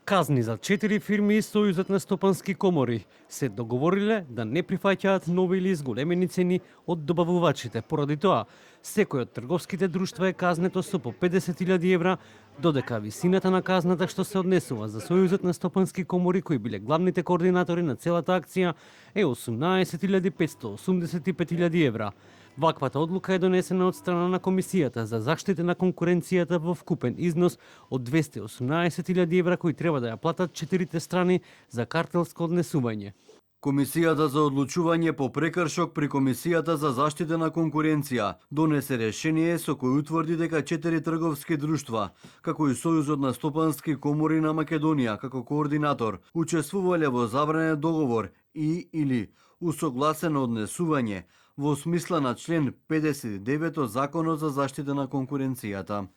Казни за 4 фирми и Сојузот на стопански комори се договориле да не прифаќаат нови или зголемени цени од добавувачите. Поради тоа, секој од трговските друштва е казнето со по 50.000 евра, додека висината на казната што се однесува за Сојузот на стопански комори, кои биле главните координатори на целата акција, е 18.585 евра. Ваквата одлука е донесена од страна на Комисијата за заштита на конкуренцијата во вкупен износ од 218.000 евра кои треба да ја платат четирите страни за картелско однесување. Комисијата за одлучување по прекршок при Комисијата за заштита на конкуренција донесе решение со кој утврди дека 4 трговски друштва, како и Сојузот на стопански комори на Македонија како координатор, учествувале во забранет договор и или усогласено однесување во смисла на член 59 од Законот за заштита на конкуренцијата.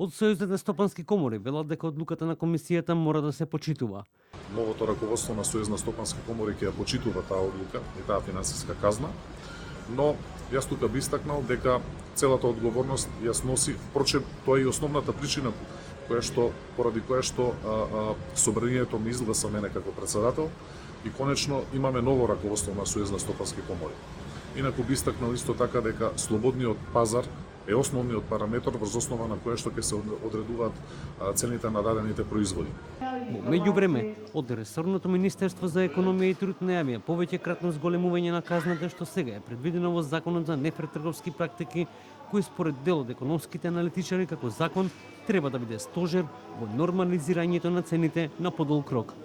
Од Сојузот на стопански комори велат дека одлуката на Комисијата мора да се почитува. Новото раководство на Сојуз на стопански комори ќе ја почитува таа одлука и таа финансиска казна, но јас тука би истакнал дека целата одговорност ја сноси, впрочем, тоа е и основната причина поради која што собранието ми изгласа мене како председател и конечно имаме ново раководство на Сојуз на стопански комори. Инаку би истакнал исто така дека слободниот пазар е основниот параметар врз основа на која што ќе се одредуваат цените на дадените производи. Во меѓувреме, од ресорното Министерство за економија и труд најавија повеќекратно зголемување на казната што сега е предвидено во Законот за нефер трговски практики, кој според дел од економските аналитичари како закон треба да биде стожер во нормализирањето на цените на подолг рок.